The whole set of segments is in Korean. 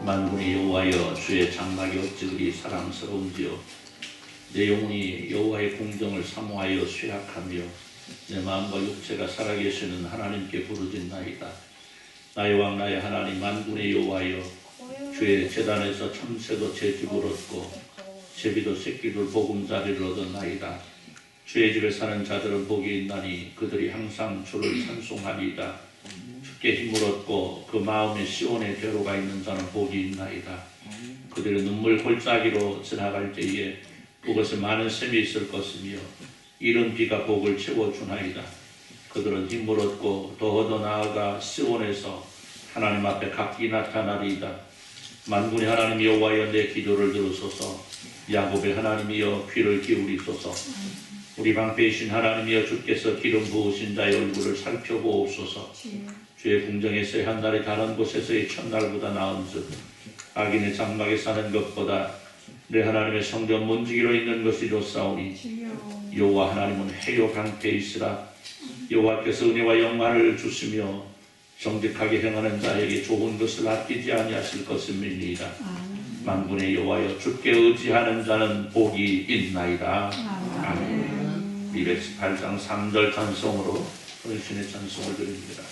만군의 여호와여, 주의 장막이 어찌 그리 사랑스러운지요. 내 영혼이 여호와의 공정을 사모하여 쇠약하며 내 마음과 육체가 살아계시는 하나님께 부르짖나이다. 나의 왕 나의 하나님 만군의 여호와여, 주의 제단에서 참새도 제 집을 얻고 제비도 새끼들 보금자리를 얻었나이다. 주의 집에 사는 자들은 복이 있나니 그들이 항상 주를 찬송하리이다. 주께 힘을 얻고 그 마음에 시온의 대로가 있는 자는 복이 있나이다. 그들의 눈물 골짜기로 지나갈 때에 그것에 많은 샘이 있을 것이며 이른 비가 복을 채워주나이다. 그들은 힘을 얻고 더 나아가 시온에서 하나님 앞에 각기 나타나리이다. 만군의 하나님 여호와여, 내 기도를 들으소서. 야곱의 하나님이여, 귀를 기울이소서. 우리 방패이신 하나님이여, 주께서 기름 부으신 자의 얼굴을 살펴보옵소서. 주의 궁정에서의 한 날이 다른 곳에서의 첫날보다 나은즉 악인의 장막에 사는 것보다 내 하나님의 성전 문지기로 있는 것이 좋사오니 여호와 하나님은 해요 방패이시라. 여호와께서 은혜와 영광을 주시며 정직하게 행하는 자에게 좋은 것을 아끼지 아니하실 것임이니이다. 만군의 여호와여, 주께 의지하는 자는 복이 있나이다. 아멘. 218장 3절 찬송으로 헌신의 찬송을 드립니다.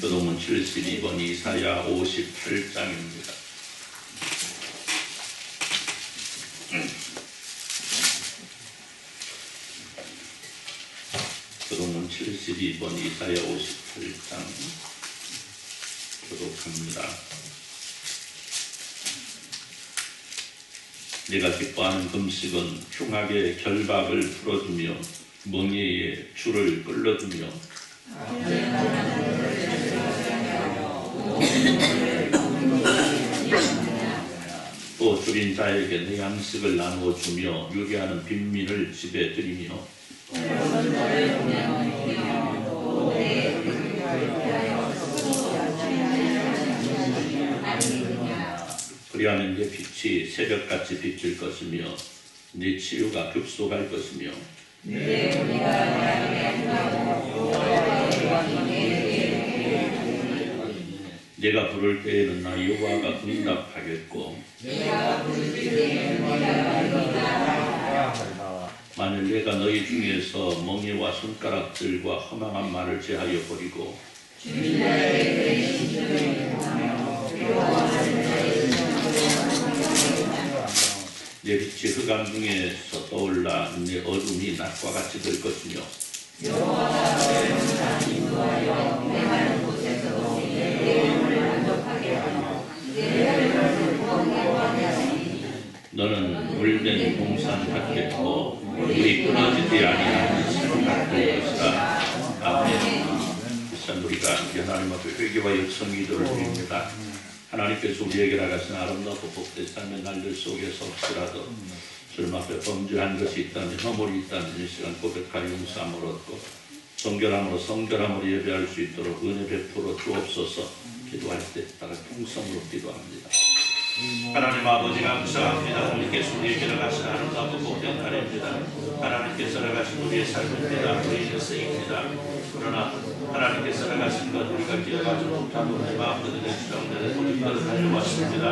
교동문 72번 이사야 58장입니다. 교동문 72번 이사야 58장 교독합니다. 내가 기뻐하는 금식은 흉하게 결박을 풀어주며 멍에의 줄을 끌어주며 또 줄인 자에게 내 양식을 나누어 주며 유리하는 빈민을 집에 들이며 그리하면 내 빛이 새벽같이 비칠 것이며 네 치유가 급속할 것이며 내가 부를 때에는 나 여호와가 응답하겠고 만일 내가 너희 중에서 멍에와 손가락들과 허망한 말을 제하여 버리고 내 빛이 흑암 중에서 떠올라 내 어둠이 낮과 같이 될 것이며 너는 물된 동산 같겠고 물이 끊어지지 아니하는 샘 같을 것이다. 아멘. 우리가 하나님 앞에 회개와 역성 기도를 드립니다. 하나님께서 우리에게 나가신 아름답고 복된 삶의 날들 속에서 혹시라도 주님 앞에 범죄한 것이 있다면 허물이 있다면 이 시간 고백하여 용서함을 얻고 정결함으로 성결함으로 예배할 수 있도록 은혜 베풀어 주옵소서. 기도할 때 따라 통성으로 기도합니다. 하나님 아버지 감사합니다. 하나님께서 우리에게 나가신 아름답고 복된 날입니다. 하나님께서 나가신 우리의 삶입니다. 우리의 쓰임입니다. 그러나 하나님께서 나가신 것 우리가 기억하지 못하고 내 마음대로 내 주장대로 우리가 달려왔습니다.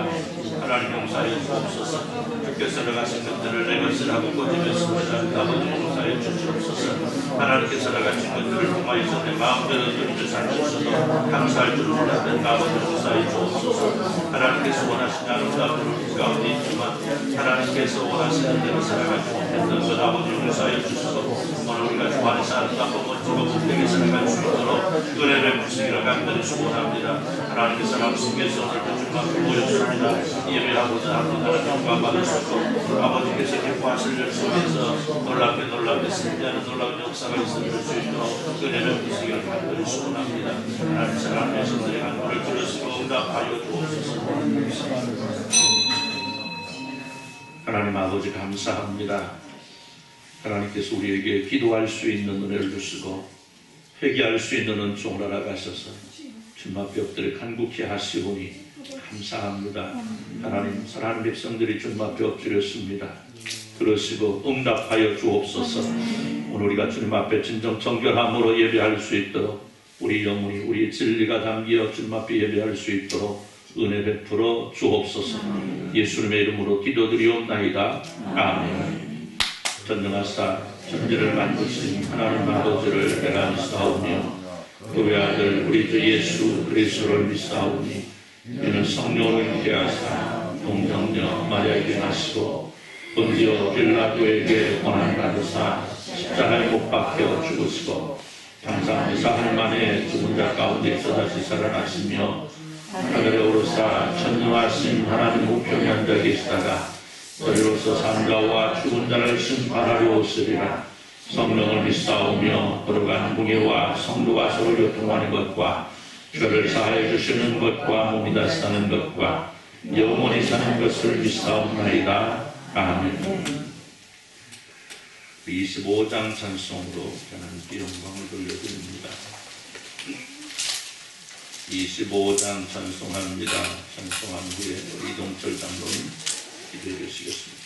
하나님 용서하여 주옵소서. 주께서 나가신 것들을 내 것을 하고 꼬집었습니다. 아버지 용서하여 역사하여 주시옵소서. 하나님께서 나가신 것들을 통하여서 내 마음대로 누리며 살 수 있어서 감사할 줄 몰랐던 아버지 역사해 주옵소서. 하나님께서 원하시는 아름다운 우리 가운데 있지만 하나님께서 원하시는 대로 살아가지 못했던 것 아버지 용서하여 주시고 오늘 우리가 주 안에서 아름답고 멋지고 복되게 살아갈 수 있도록 은혜를 부수기를 간절히 축원합니다. 하나님께서 말씀께서 오늘도 주님께 모였습니다. 예배하고자 합니다. 하나님과 받으시고 아버지께서 기뻐하실 열심에서 놀랍게 승리하는 놀라운 역사가 있어질 수 있도록 은혜를 부수기를 간절히 축원합니다. 하나님 사랑하는 성들의 간구를 들으시고 응답하여 주옵소서. 하나님 아버지 감사합니다. 하나님께서 우리에게 기도할 수 있는 은혜를 주시고 회개할 수 있는 은총을 알아가셔서 주님 앞에 엎드려 간곡히 하시오니 감사합니다. 하나님 사랑하는 백성들이 주님 앞에 엎드렸습니다. 그러시고 응답하여 주옵소서. 오늘 우리가 주님 앞에 진정 정결함으로 예배할 수 있도록 우리 영혼이 우리의 진리가 담겨 주님 앞에 예배할 수 있도록 은혜 베풀어 주옵소서. 예수님의 이름으로 기도드리옵나이다. 아멘. 전능하사 천지를 만드신 하나님 아버지를 내가 믿사오며 그의 아들 우리 주 예수 그리스도를 믿사오니 이는 성령으로 잉태하사 동정녀 마리아에게 나시고 본디오 빌라도에게 고난받으사 십자가에 못 박혀 죽으시고 장사하사 할 만에 죽은 자 가운데서 다시 살아나시며 하늘에 오르사 전능하신 하나님 우편에 앉아 계시다가 너희로서 산자와 죽은 자를 심판하려 오시리라. 성령을 믿사오며 거룩한 공예와 성도가 서로 교통하는 것과 죄를 사하여 주시는 것과 몸이 다 사는 것과 영원히 사는 것을 믿사옵나이다. 아멘. 25장 찬송으로 하나님께 영광을 돌려드립니다. 25장 찬송합니다. 찬송한 후에 이동철 장로님 기도해 주시겠습니다.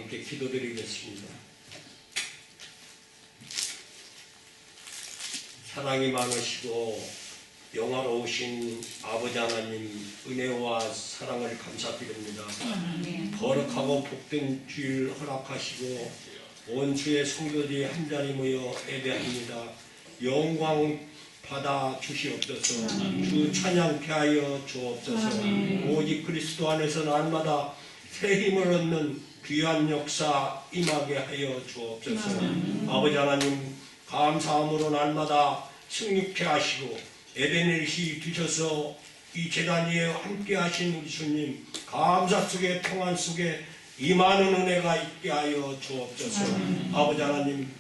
함께 기도드리겠습니다. 사랑이 많으시고 영화로우신 아버지 하나님, 은혜와 사랑을 감사드립니다. 거룩하고 복된 주일 허락하시고 온 주의 성도들이 한자리 모여 예배합니다. 영광 받아 주시옵소서. 주 찬양케 하여 주옵소서. 오직 그리스도 안에서 날마다 새 힘을 얻는 귀한 역사 임하게 하여 주옵소서. 아버지 하나님 감사함으로 날마다 승리케 하시고 에베넬시 두셔서 이 재단 위에 함께 하신 우리 주님 감사 속에 평안 속에 임하는 은혜가 있게 하여 주옵소서. 아버지 하나님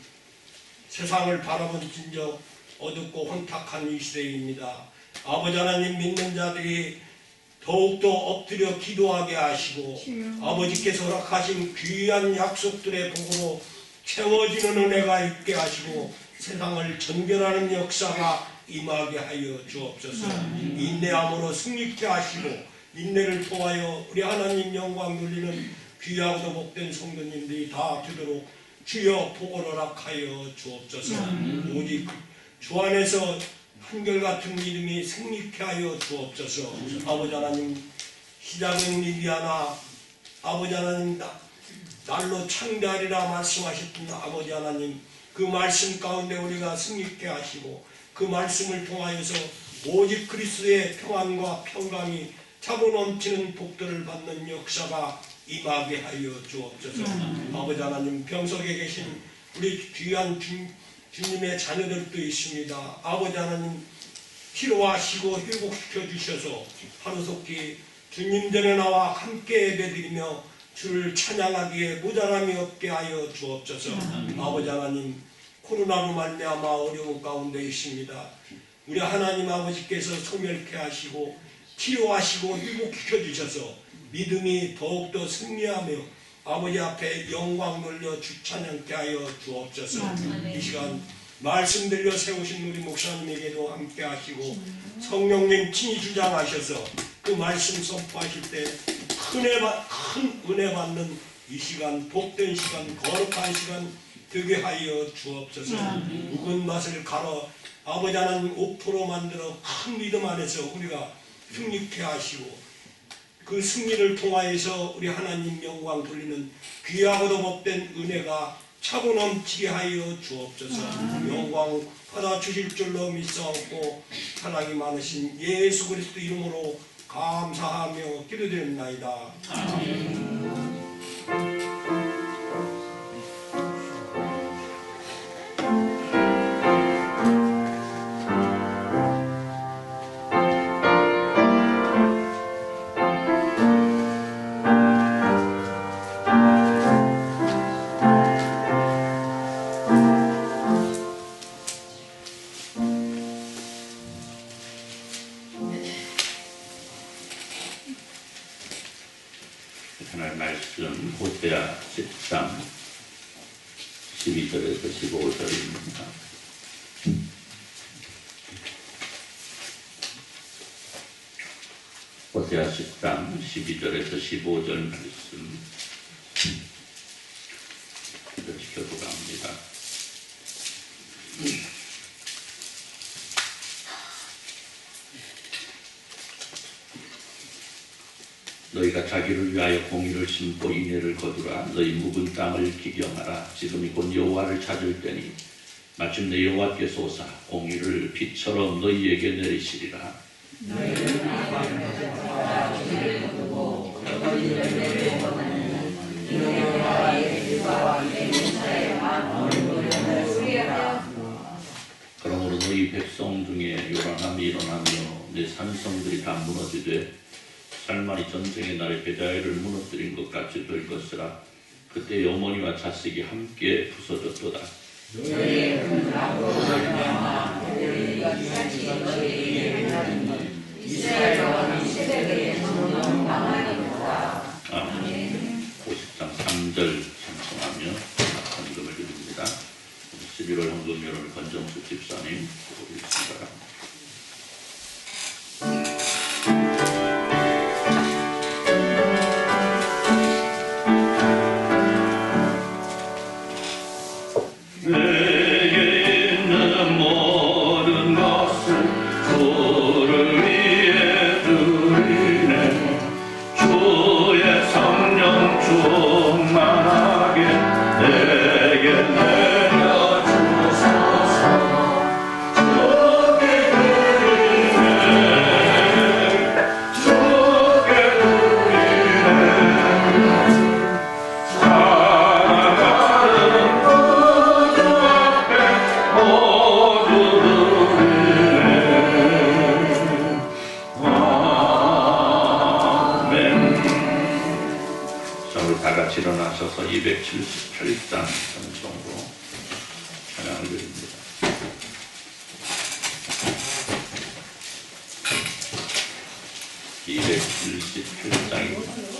세상을 바라본 진적 어둡고 혼탁한 이 시대입니다. 아버지 하나님 믿는 자들이 더욱더 엎드려 기도하게 하시고 아버지께서 허락하신 귀한 약속들의 복으로 채워지는 은혜가 있게 하시고 세상을 전결하는 역사가 임하게 하여 주옵소서. 인내함으로 승리케 하시고 인내를 통하여 우리 하나님 영광 돌리는 귀하고도 복된 성도님들이 다 되도록 주여 복을 허락하여 주옵소서. 오직 주 안에서 한결같은 믿음이 승리케 하여 주옵소서. 아버지 하나님 시작은 미비하나 아버지 하나님 날로 창대하리라 말씀하셨던 아버지 하나님 그 말씀 가운데 우리가 승리케 하시고 그 말씀을 통하여서 오직 그리스도의 평안과 평강이 차고 넘치는 복들을 받는 역사가 임하게 하여 주옵소서. 아버지 하나님 병석에 계신 우리 귀한 주님의 자녀들도 있습니다. 아버지 하나님 치료하시고 회복시켜 주셔서 하루속히 주님 전에 나와 함께 예배드리며 주를 찬양하기에 모자람이 없게 하여 주옵소서. 아버지 하나님 코로나로 말미암아 어려운 가운데 있습니다. 우리 하나님 아버지께서 소멸케 하시고 치료하시고 회복시켜 주셔서 믿음이 더욱더 승리하며 아버지 앞에 영광 돌려 주 찬양케 하여 주옵소서. 이 시간 말씀 들려 세우신 우리 목사님에게도 함께 하시고 성령님 친히 주장하셔서 그 말씀 선포하실 때 큰 은혜 받는 이 시간 복된 시간 거룩한 시간 되게 하여 주옵소서. 묵은 맛을 갈아 아버지 하나님 5% 만들어 큰 믿음 안에서 우리가 승리케 하시고 그 승리를 통하여서 우리 하나님 영광 돌리는 귀하고도 복된 은혜가 차고 넘치게 하여 주옵소서. 영광 받아 주실 줄로 믿사옵고 사랑이 많으신 예수 그리스도 이름으로 감사하며 기도드립나이다. 아멘. 하나님 말씀 호세아 13 12절에서 15절입니다. 호세아 13 12절에서 15절 말씀 지켜보라 합니다. 너희가 자기를 위하여 공의를 심고 인애를 거두라. 너희 묵은 땅을 기경하라. 지금이 곧 여호와를 찾을 때니 마침내 여호와께서 오사 공의를 빛처럼 너희에게 내리시리라. 그러므로 너희 백성 중에 요란함이 일어나며 내 산성들이 다 무너지되 살만이 전쟁의 날에 베다이를 무너뜨린 것 같이 될 것이라. 그때 어머니와 자식이 함께 부서졌도다. 아멘. 50장 3절 찬송하며 헌금을 드립니다. 11월 헌금료를 권정수 집사님 보고드리겠습니다. 찬송으로 찬양을 드립니다. 이백 117장입니다.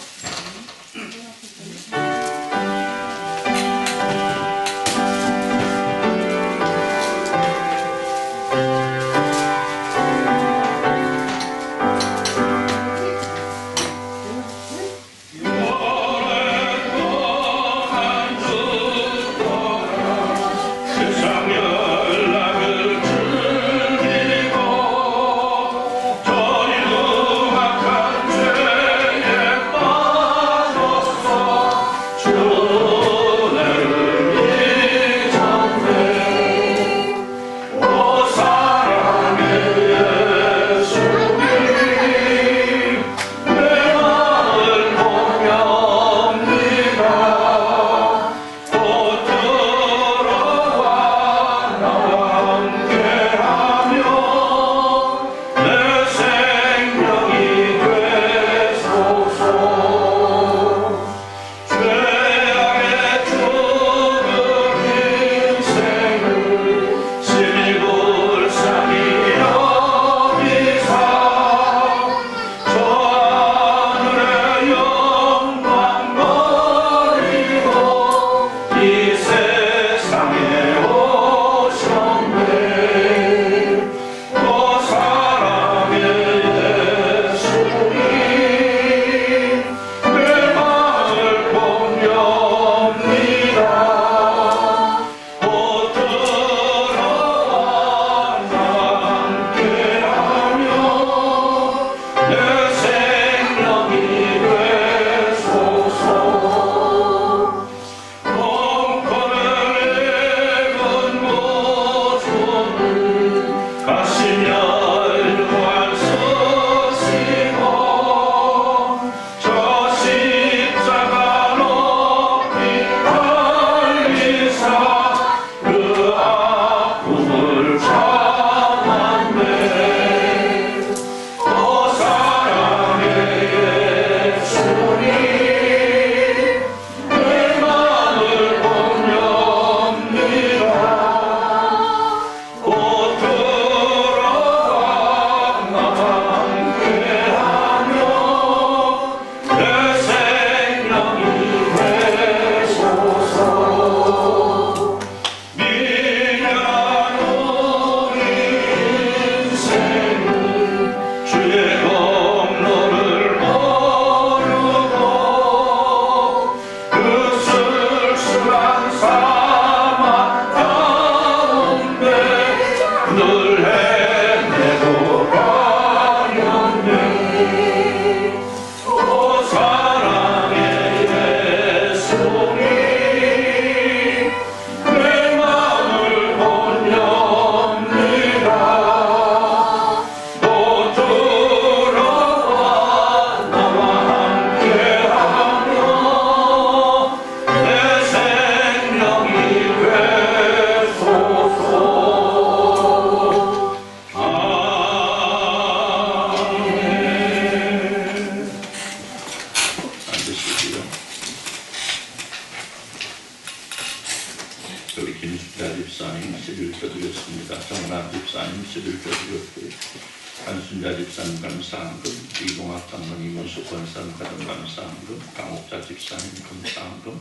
한순자 집사님 감사한금, 이동학 장로님 문수 권사님 가정 감사한금, 강옥자 집사님 감사한금,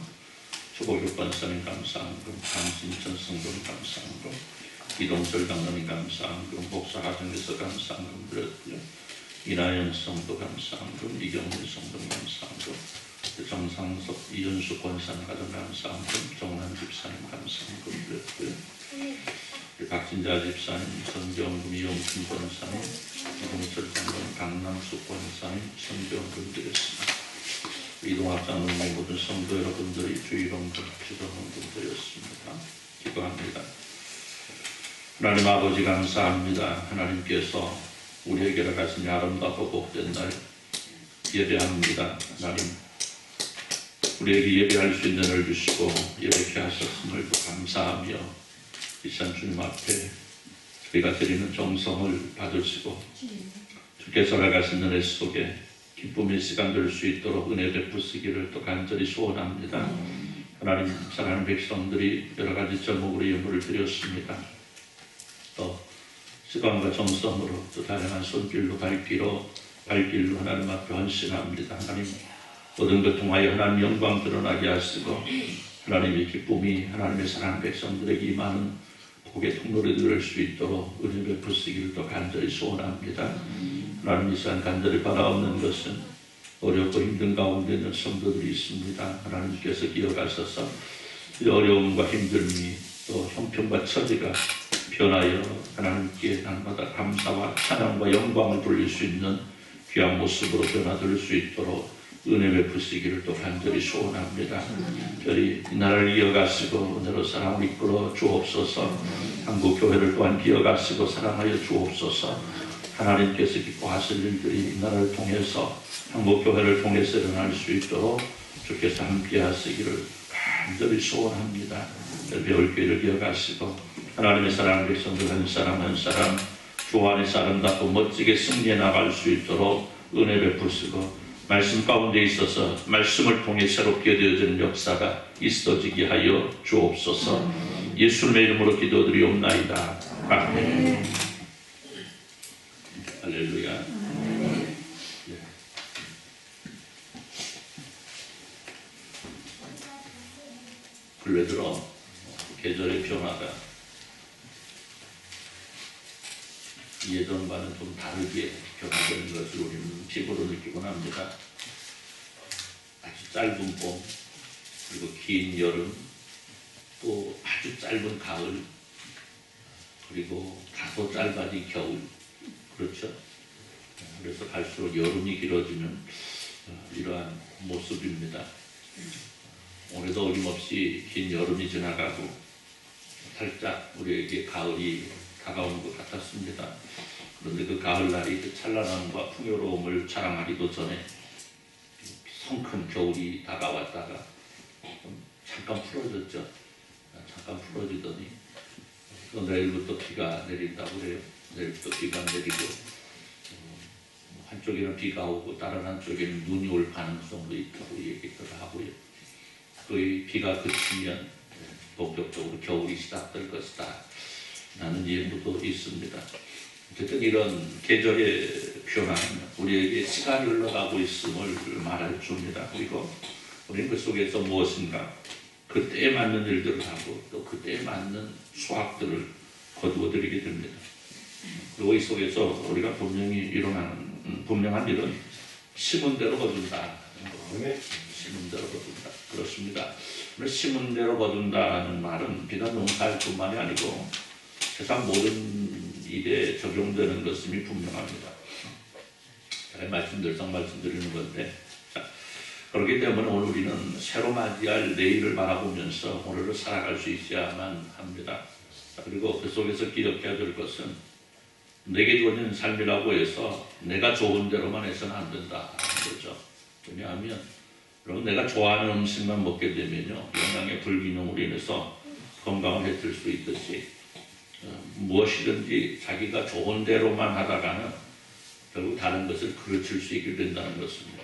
주보교 권사님 감사한금, 강신천 성도님 감사한금, 이동철 장로님 감사한금, 목사 하정에서 감사한금 드렸고요. 이나연 성도 감사한금, 이경민 성도 감사한금, 정상석 이현수 권사님 가정 감사한금, 정란 집사님 감사한금 드렸고요. 박진자 집사님, 선경금 이용춘 권사님, 이동철 장로님, 강남수 권사님, 선경금 드렸습니다. 이동학 장로님 모든 성도 여러분들이 주의론금 기도헌금 드렸습니다. 기도합니다. 하나님 아버지 감사합니다. 하나님께서 우리에게 허락하신 아름답고 복된 날 예배합니다. 하나님 우리에게 예배할 수 있는 을 주시고 예배케 하셨음을 감사하며 이산 주님 앞에 저희가 드리는 정성을 받으시고 주께서 허락하신 은혜 속에 기쁨의 시간 될 수 있도록 은혜 베푸시기를 또 간절히 소원합니다. 하나님 사랑하는 백성들이 여러 가지 제목으로 예물을 드렸습니다. 또 시간과 정성으로 또 다양한 손길로 발길로 하나님 앞에 헌신합니다. 하나님 모든 것 통하여 하나님 영광 드러나게 하시고 하나님의 기쁨이 하나님의 사랑하는 백성들에게 임하는 복의 통로를 들을 수 있도록 은혜 베푸시기를 또 간절히 소원합니다. 하나님 이 시간 간절히 바라옵는 것은 어렵고 힘든 가운데 있는 성도들이 있습니다. 하나님께서 기억하셔서 이 어려움과 힘듦이 또 형편과 처지가 변하여 하나님께 날마다 감사와 찬양과 영광을 돌릴 수 있는 귀한 모습으로 변화될 수 있도록 은혜 베푸시기를 또 간절히 소원합니다. 저희 이 나라를 이어가시고 은혜로 사랑을 이끌어 주옵소서. 한국 교회를 또한 기어가시고 사랑하여 주옵소서. 하나님께서 기뻐하실 일들이 이 나라를 통해서 한국 교회를 통해서 일어날 수 있도록 주께서 함께 하시기를 간절히 소원합니다. 배울 교회를 기어가시고 하나님의 사랑하는 백성들 한 사람 한 사람 주 안에서 아름답고 멋지게 승리해 나갈 수 있도록 은혜 베푸시고 말씀 가운데 있어서 말씀을 통해 새롭게 되어지는 역사가 있어지게 하여 주옵소서. 예수님의 이름으로 기도드리옵나이다. 아멘. 할렐루야. 근래 들어 계절의 변화가 예전과는 좀 다르게 변화되는 것을 우리는 피부로 느끼곤 합니다. 아주 짧은 봄, 그리고 긴 여름, 또 아주 짧은 가을, 그리고 다소 짧아진 겨울. 그렇죠? 그래서 갈수록 여름이 길어지는 이러한 모습입니다. 올해도 어김없이 긴 여름이 지나가고 살짝 우리에게 가을이 다가오는 것 같았습니다. 그런데 그 가을날이 그 찬란함과 풍요로움을 자랑하기도 전에 성큼 겨울이 다가왔다가 잠깐 풀어졌죠. 잠깐 풀어지더니 또 내일부터 비가 내린다고 그래요. 내일부터 비가 내리고 한쪽에는 비가 오고 다른 한쪽에는 눈이 올 가능성도 있다고 얘기를 하고요. 그 비가 그치면 본격적으로 겨울이 시작될 것이다 라는 예보도 있습니다. 어쨌든 이런 계절의 변화는 우리에게 시간이 흘러가고 있음을 말해 줍니다. 그리고 우리는 그 속에서 무엇인가 그때에 맞는 일들을 하고 또 그때에 맞는 수확들을 거두어 드리게 됩니다. 그리고 이 속에서 우리가 분명한 일은 심은 대로 거둔다. 심은 대로 거둔다. 그렇습니다. 심은 대로 거둔다는 말은 비단 농사할 뿐만이 아니고 세상 모든 일에 적용되는 것임이 분명합니다. 제가 말씀드리는 건데, 자, 그렇기 때문에 오늘 우리는 새로 맞이할 내일을 바라보면서 오늘을 살아갈 수 있어야만 합니다. 자, 그리고 그 속에서 기억해야 될 것은 내게 주어진 삶이라고 해서 내가 좋은 대로만 해서는 안 된다는 거죠. 왜냐하면 여러분 내가 좋아하는 음식만 먹게 되면요 영양의 불균형으로 인해서 건강을 해칠 수 있듯이 무엇이든지 자기가 좋은 대로만 하다가는 결국 다른 것을 그르칠 수 있게 된다는 것입니다.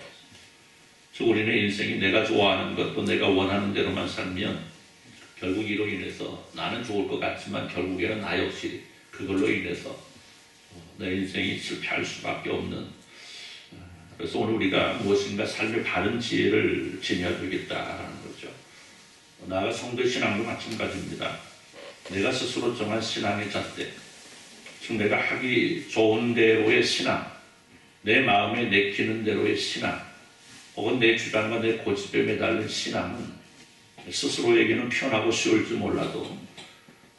즉 우리는 인생이 내가 좋아하는 것도 내가 원하는 대로만 살면 결국 이로 인해서 나는 좋을 것 같지만 결국에는 나 역시 그걸로 인해서 내 인생이 실패할 수밖에 없는. 그래서 오늘 우리가 무엇인가 삶의 바른 지혜를 지녀야 되겠다는 거죠. 나아가 성도 신앙도 마찬가지입니다. 내가 스스로 정한 신앙의 잣대, 즉 내가 하기 좋은 대로의 신앙, 내 마음에 내키는 대로의 신앙, 혹은 내 주장과 내 고집에 매달린 신앙은 스스로에게는 편하고 쉬울지 몰라도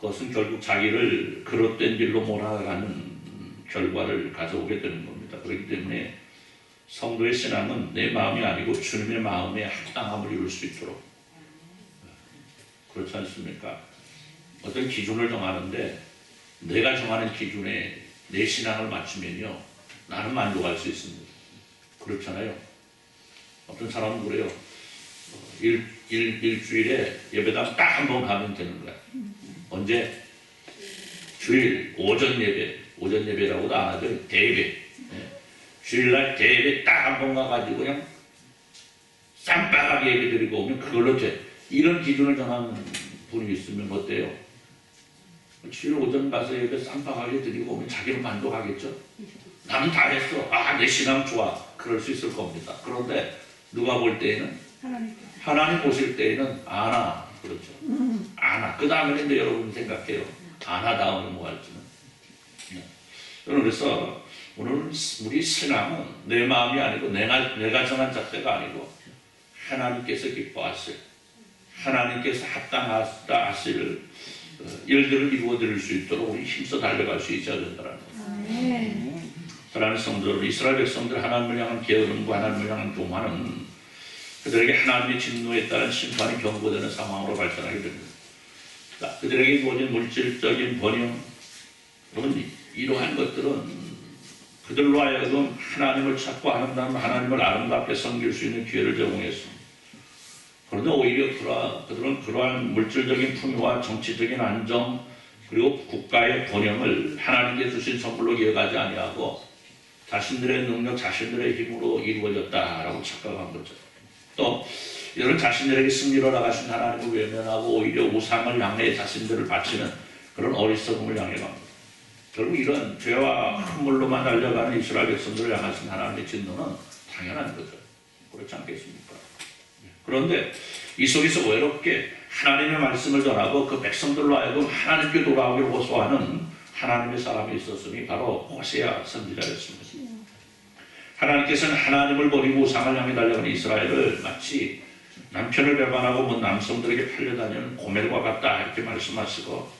그것은 결국 자기를 그릇된 길로 몰아가는 결과를 가져오게 되는 겁니다. 그렇기 때문에 성도의 신앙은 내 마음이 아니고 주님의 마음에 합당함을 이룰 수 있도록, 그렇지 않습니까? 어떤 기준을 정하는데 내가 정하는 기준에 내 신앙을 맞추면요 나는 만족할 수 있습니다. 그렇잖아요. 어떤 사람은 그래요. 일주일에 예배당 딱 한 번 가면 되는 거야. 언제? 주일 오전 예배라고도 안 하죠. 대예배. 주일날 대예배 딱 한 번 가가지고 그냥 쌈박하게 예배 드리고 오면 그걸로 돼. 이런 기준을 정하는 분이 있으면 어때요? 주일 오전 가서 예배 쌈박하게 드리고 오면 자기는 만족하겠죠? 나는 다 했어. 아, 내 신앙 좋아. 그럴 수 있을 겁니다. 그런데 누가 볼 때에는 하나님 보실 때에는 아나, 그렇죠. 아나. 그 다음에는 이제 여러분 생각해요. 아나다움이 뭐 할지는. 저는 그래서 오늘 우리 신앙은 내 마음이 아니고 내가 정한 잣대가 아니고 하나님께서 기뻐하실, 하나님께서 합당하다 하실 일들을 이루어드릴 수 있도록 우리 힘써 달려갈 수 있어야 된다는 거예요. 사랑하는 성도들, 이스라엘 백성들 하나님을 향한 게으름과 하나님을 향한 교만은 그들에게 하나님의 진노에 따른 심판이 경고되는 상황으로 발전하게 됩니다. 그들에게 주어진 물질적인 번영, 여러분 이러한 것들은 그들로 하여금 하나님을 찾고 하나님을 아름답게 섬길 수 있는 기회를 제공했습니다. 그런데 오히려 그들은 그러한 물질적인 풍요와 정치적인 안정 그리고 국가의 번영을 하나님께 주신 선물로 기억하지 아니하고 자신들의 능력, 자신들의 힘으로 이루어졌다라고 착각한 거죠. 또 이런 자신들에게 승리로 나가신 하나님을 외면하고 오히려 우상을 향해 자신들을 바치는 그런 어리석음을 향해 갑니다. 결국 이런 죄와 흠물로만 달려가는 이스라엘 백성들을 향하신 하나님의 진노는 당연한 거죠. 그렇지 않겠습니까? 그런데 이 속에서 외롭게 하나님의 말씀을 전하고 그 백성들로 하여금 하나님께 돌아오기를 호소하는 하나님의 사람이 있었으니 바로 호세아 선지자였습니다. 하나님께서는 하나님을 버리고 우상을 향해 달려가는 이스라엘을 마치 남편을 배반하고 먼 남성들에게 팔려다니는 고멜과 같다 이렇게 말씀하시고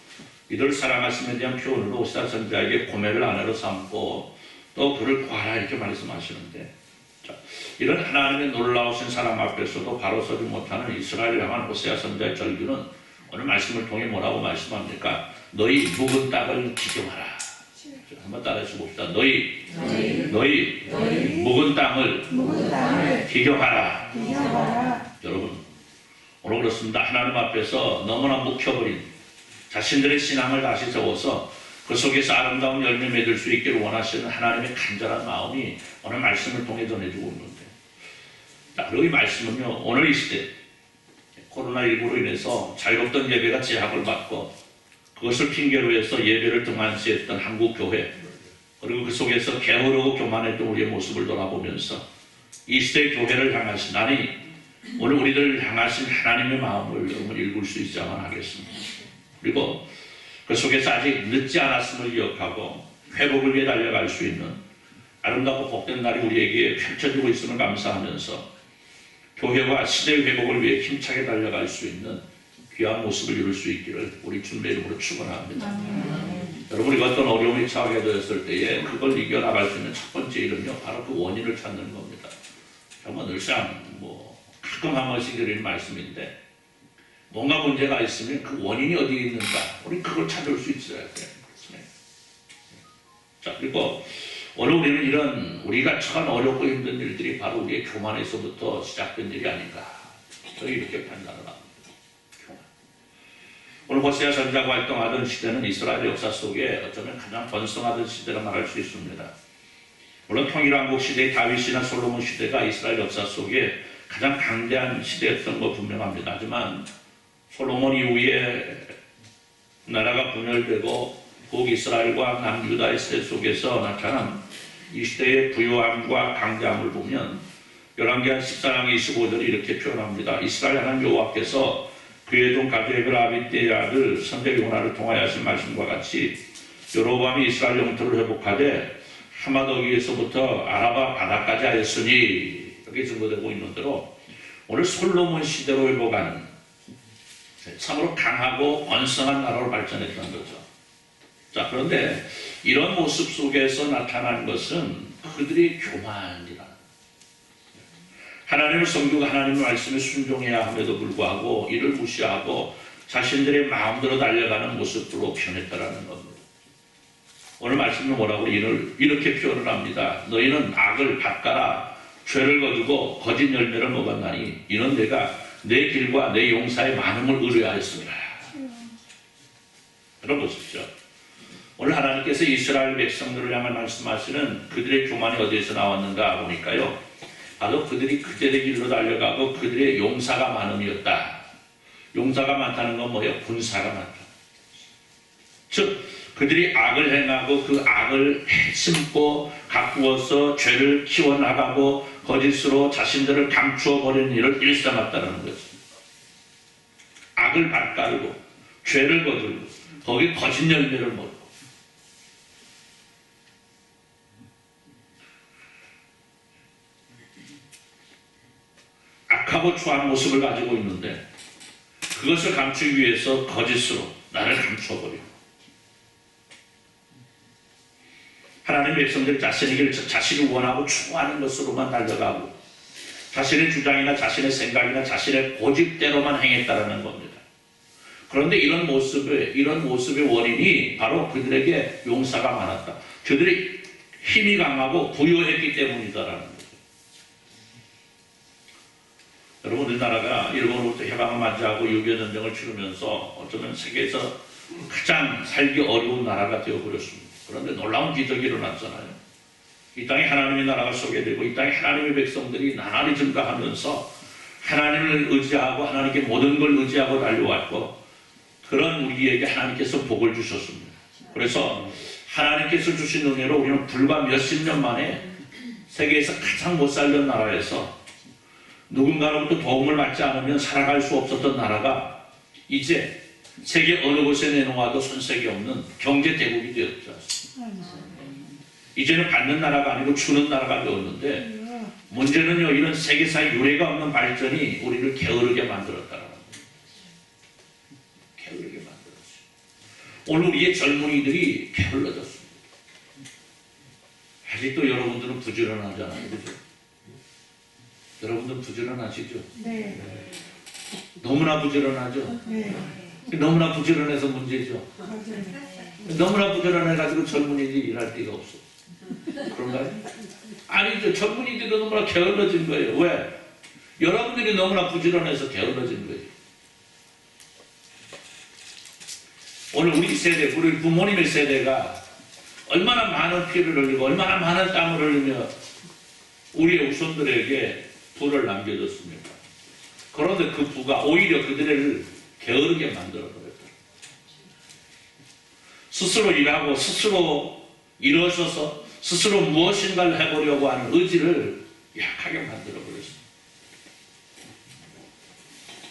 이들을 사랑하심에 대한 표현으로 호세아 선지자에게 고멜을 아내로 삼고 또 그를 구하라 이렇게 말씀하시는데 자, 이런 하나님의 놀라우신 사랑 앞에서도 바로 서지 못하는 이스라엘을 향한 호세아 선지자의 절규는 오늘 말씀을 통해 뭐라고 말씀합니까? 너희 묵은 땅을 기경하라. 한번 따라해 봅시다. 너희 묵은 땅을 기경하라. 여러분 오늘 그렇습니다. 하나님 앞에서 너무나 묵혀버린 자신들의 신앙을 다시 적어서 그 속에서 아름다운 열매 맺을 수 있기를 원하시는 하나님의 간절한 마음이 오늘 말씀을 통해 전해주고 있는데 자, 그리고 이 말씀은요 오늘 이 시대 코로나19로 인해서 자유롭던 예배가 제약을 받고 그것을 핑계로 해서 예배를 등한시했던 한국교회 그리고 그 속에서 게으르고 교만했던 우리의 모습을 돌아보면서 이 시대의 교회를 향하신 아니 오늘 우리들을 향하신 하나님의 마음을 여러분 읽을 수 있어야만 하겠습니다. 그리고 그 속에서 아직 늦지 않았음을 기억하고 회복을 위해 달려갈 수 있는 아름답고 복된 날이 우리에게 펼쳐지고 있음을 감사하면서 교회와 시대의 회복을 위해 힘차게 달려갈 수 있는 귀한 모습을 이룰 수 있기를 우리 주님의 이름으로 축원합니다. 여러분 우리가 어떤 어려움이 처하게 되었을 때에 그걸 이겨나갈 수 있는 첫 번째 일은요 바로 그 원인을 찾는 겁니다. 정말 늘상 가끔 한 번씩 드리는 말씀인데 뭔가 문제가 있으면 그 원인이 어디에 있는가 우리 그걸 찾을 수 있어야 돼요. 자 그리고 오늘 우리는 이런 우리가 처한 어렵고 힘든 일들이 바로 우리의 교만에서부터 시작된 일이 아닌가 저희 이렇게 판단을 합니다. 오늘 호세아 선지자가 활동하던 시대는 이스라엘 역사 속에 어쩌면 가장 번성하던 시대라 말할 수 있습니다. 물론 통일왕국 시대의 다윗이나 솔로몬 시대가 이스라엘 역사 속에 가장 강대한 시대였던 거 분명합니다. 하지만 솔로몬 이후에 나라가 분열되고 북이스라엘과 남유다의 시대 속에서 나타난 이 시대의 부요함과 강대함을 보면 열왕기하 14장 25절이 이렇게 표현합니다. 이스라엘 하나님 여호와께서 그의 종 가드의 아비떼의 아들 선대 요나를 통하여 하신 말씀과 같이 여로보암이 이스라엘 영토를 회복하되 하마더기에서부터 아라바 바다까지 하였으니 이렇게 증거되고 있는 대로 오늘 솔로몬 시대로 회복한 참으로 강하고 번성한 나라로 발전했던 거죠. 자 그런데 이런 모습 속에서 나타난 것은 그들의 교만이라 하나님을 섬기고 하나님의 말씀에 순종해야 함에도 불구하고 이를 무시하고 자신들의 마음대로 달려가는 모습으로 변했다라는 겁니다. 오늘 말씀은 뭐라고 이렇게 표현을 합니다. 너희는 악을 밭가라 죄를 거두고 거짓 열매를 먹었나니 이는 내가 내 길과 내 용사의 많음을 의뢰하였습니다. 들어보십시오. 오늘 하나님께서 이스라엘 백성들을 향해 말씀하시는 그들의 교만이 어디에서 나왔는가 보니까요. 바로 그들이 그들의 길로 달려가고 그들의 용사가 많음이었다. 용사가 많다는 건 뭐예요? 군사가 많다. 즉 그들이 악을 행하고 그 악을 심고 가꾸어서 죄를 키워나가고 거짓으로 자신들을 감추어 버리는 일을 일삼았다는 거죠. 악을 밭가르고 죄를 거들고 거기 거짓 열매를 먹고 악하고 추한 모습을 가지고 있는데 그것을 감추기 위해서 거짓으로 나를 감춰버리고 하나님의 백성들 자신이 원하고 추구하는 것으로만 달려가고 자신의 주장이나 자신의 생각이나 자신의 고집대로만 행했다라는 겁니다. 그런데 이런 모습의 원인이 바로 그들에게 용사가 많았다. 그들이 힘이 강하고 부유했기 때문이다라는 거죠. 여러분, 우리나라가 일본으로부터 해방을 맞이하고 6.25 전쟁을 치르면서 어쩌면 세계에서 가장 살기 어려운 나라가 되어버렸습니다. 그런데 놀라운 기적이 일어났잖아요. 이 땅에 하나님의 나라가 소개되고 이 땅에 하나님의 백성들이 나날이 증가하면서 하나님을 의지하고 하나님께 모든 걸 의지하고 달려왔고 그런 우리에게 하나님께서 복을 주셨습니다. 그래서 하나님께서 주신 은혜로 우리는 불과 몇십 년 만에 세계에서 가장 못 살던 나라에서 누군가로부터 도움을 받지 않으면 살아갈 수 없었던 나라가 이제 세계 어느 곳에 내놓아도 손색이 없는 경제 대국이 되었지 않습니까? 이제는 받는 나라가 아니고 주는 나라가 되었는데 문제는요, 이런 세계사의 유례가 없는 발전이 우리를 게으르게 만들었다는 거예요. 게으르게 만들었어요. 오늘 우리의 젊은이들이 게을러졌습니다. 아직도 여러분들은 부지런하잖아요. 그죠? 여러분들 부지런하시죠? 네. 너무나 부지런하죠? 네. 너무나 부지런해서 문제죠. 맞아요. 너무나 부지런해가지고 젊은이들이 일할 데가 없어. 그런가요? 아니죠. 젊은이들이 너무나 게을러진 거예요. 왜? 여러분들이 너무나 부지런해서 게을러진 거예요. 오늘 우리 세대, 우리 부모님의 세대가 얼마나 많은 피를 흘리고 얼마나 많은 땀을 흘리며 우리의 후손들에게 부를 남겨줬습니까? 그런데 그 부가 오히려 그들을 게으르게 만들어버렸다. 스스로 일하고 스스로 일어서서 스스로 무엇인가를 해보려고 하는 의지를 약하게 만들어버렸습니다.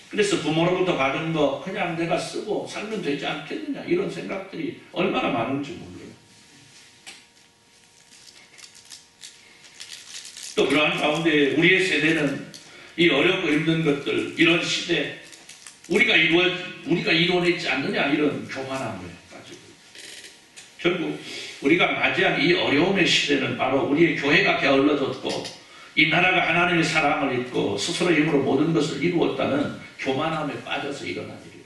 그래서 부모로부터 받은 거 그냥 내가 쓰고 살면 되지 않겠느냐 이런 생각들이 얼마나 많은지 몰라요. 또 그러한 가운데 우리의 세대는 이 어렵고 힘든 것들, 이런 시대, 우리가 이뤄냈지 않느냐 이런 교만함에 빠지고 결국 우리가 맞이한 이 어려움의 시대는 바로 우리의 교회가 게을러졌고 이 나라가 하나님의 사랑을 잊고 스스로 힘으로 모든 것을 이루었다는 교만함에 빠져서 일어난 일이에요.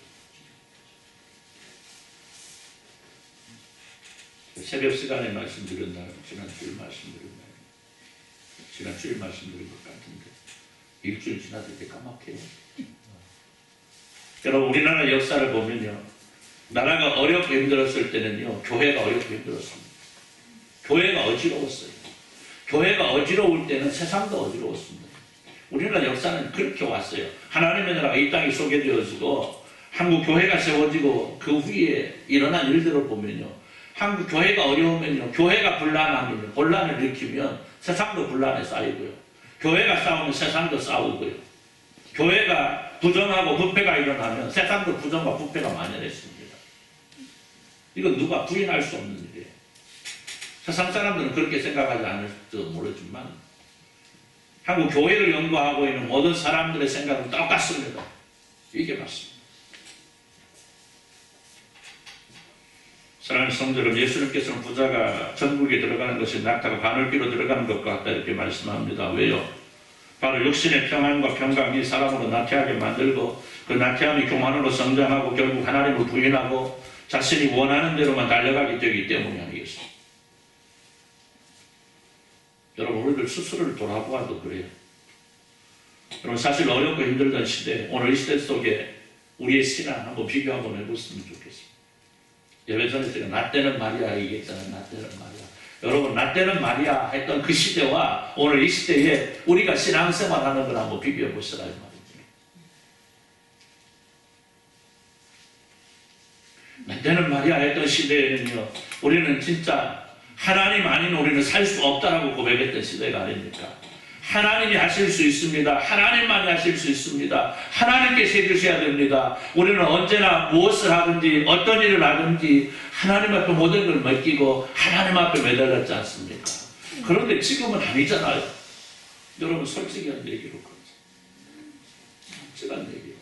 새벽 시간에 말씀드렸나요? 지난주에 말씀드렸나요? 지난주에 말씀드린 것 같은데 일주일 지났을 때 까맣게요. 여러분, 우리나라 역사를 보면요, 나라가 어렵고 힘들었을 때는요 교회가 어렵고 힘들었습니다. 교회가 어지러웠어요. 교회가 어지러울 때는 세상도 어지러웠습니다. 우리나라 역사는 그렇게 왔어요. 하나님의 나라가 이 땅에 소개되어지고 한국 교회가 세워지고 그 후에 일어난 일들을 보면요, 한국 교회가 어려우면요, 교회가 불난하면요, 혼란을 일으키면 세상도 불난에 쌓이고요, 교회가 싸우면 세상도 싸우고요, 교회가 부정하고 부패가 일어나면 세상도 부정과 부패가 만연했습니다. 이건 누가 부인할 수 없는 일이에요. 세상 사람들은 그렇게 생각하지 않을지도 모르지만 한국 교회를 연구하고 있는 모든 사람들의 생각은 똑같습니다. 이게 맞습니다. 사랑하는 성도 여러분, 예수님께서는 부자가 천국에 들어가는 것이 낙타가 바늘귀로 들어가는 것과 같다 이렇게 말씀합니다. 왜요? 바로 육신의 평안과 평강이 사람으로 나태하게 만들고 그 나태함이 교만으로 성장하고 결국 하나님을 부인하고 자신이 원하는 대로만 달려가게 되기 때문이 아니겠습니까? 여러분, 우리들 스스로를 돌아보아도 그래요. 여러분, 사실 어렵고 힘들던 시대, 오늘 이 시대 속에 우리의 신앙 한번 비교 한번 해봤으면 좋겠습니다. 예배 전에 제가 나 때는 말이야 얘기했잖아요. 나 때는 말이야. 여러분, 나 때는 말이야 했던 그 시대와 오늘 이 시대에 우리가 신앙생활하는 걸 한번 비교해 보시라 이 말입니다. 되는 말이야 했던 시대에는요, 우리는 진짜 하나님 아닌 우리는 살 수 없다라고 고백했던 시대가 아닙니까? 하나님이 하실 수 있습니다. 하나님만이 하실 수 있습니다. 하나님께서 해주셔야 됩니다. 우리는 언제나 무엇을 하든지 어떤 일을 하든지 하나님 앞에 모든 걸 맡기고 하나님 앞에 매달렸지 않습니까? 그런데 지금은 아니잖아요. 여러분 솔직한 얘기로 그러죠. 솔직한 얘기로.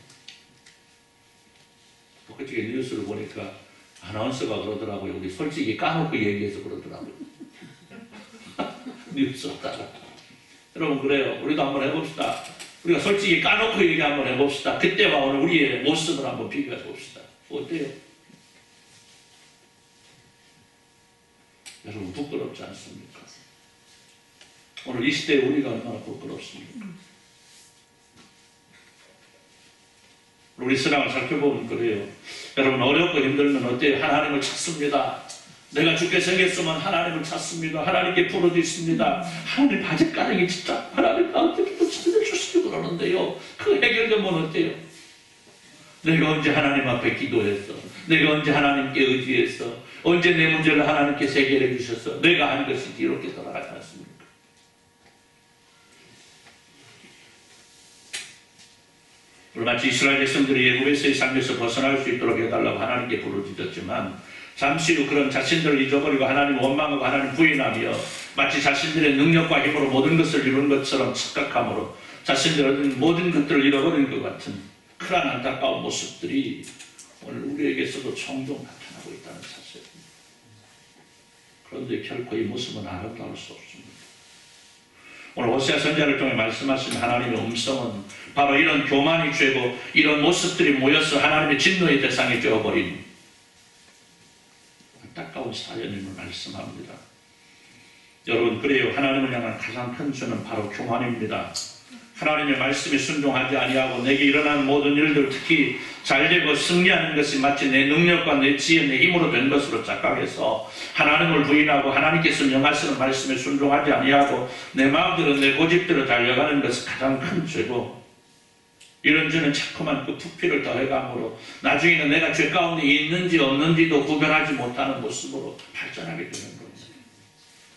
그쪽에 뉴스를 보니까 아나운서가 그러더라고요. 우리 솔직히 까놓고 얘기해서 그러더라고요. 뉴스다가. 여러분 그래요. 우리도 한번 해봅시다. 우리가 솔직히 까놓고 얘기 한번 해봅시다. 그때와 오늘 우리의 모습을 한번 비교해 봅시다. 어때요? 여러분 부끄럽지 않습니까? 오늘 이 시대에 우리가 얼마나 부끄럽습니까? 우리 신앙을 살펴보면 그래요. 여러분 어렵고 힘들면 어때요? 하나님을 찾습니다. 내가 죽게 생겼으면 하나님을 찾습니다. 하나님께 부르짖습니다. 하나님 바짓가랑이 진짜 하나님 나한테 좀 살려주시기 그러는데요. 그 해결되면 어때요? 내가 언제 하나님 앞에 기도했어? 내가 언제 하나님께 의지했어? 언제 내 문제를 하나님께서 해결해 주셨어? 내가 한 것이 이렇게 돌아가지 않습니까? 마치 이스라엘 백성들이 애굽에서의 삶에서 벗어날 수 있도록 해달라고 하나님께 부르짖었지만 잠시 후 그런 자신들을 잊어버리고 하나님 원망하고 하나님 부인하며 마치 자신들의 능력과 힘으로 모든 것을 이룬 것처럼 착각함으로 자신들은 모든 것들을 잃어버린 것 같은 큰 안타까운 모습들이 오늘 우리에게서도 종종 나타나고 있다는 사실입니다. 그런데 결코 이 모습은 아름다울 수 없습니다. 오늘 호세아 선지자를 통해 말씀하신 하나님의 음성은 바로 이런 교만이 죄고 이런 모습들이 모여서 하나님의 진노의 대상이 되어버린 안타까운 사연임을 말씀합니다. 여러분 그래요. 하나님을 향한 가장 큰 죄는 바로 교만입니다. 하나님의 말씀에 순종하지 아니하고 내게 일어나는 모든 일들 특히 잘되고 승리하는 것이 마치 내 능력과 내 지혜, 내 힘으로 된 것으로 착각해서 하나님을 부인하고 하나님께서 명하시는 말씀에 순종하지 아니하고 내 마음대로 내 고집대로 달려가는 것이 가장 큰 죄고 이런 죄는 자꾸만 그 부피를 더해감으로 나중에는 내가 죄 가운데 있는지 없는지도 구별하지 못하는 모습으로 발전하게 되는 겁니다.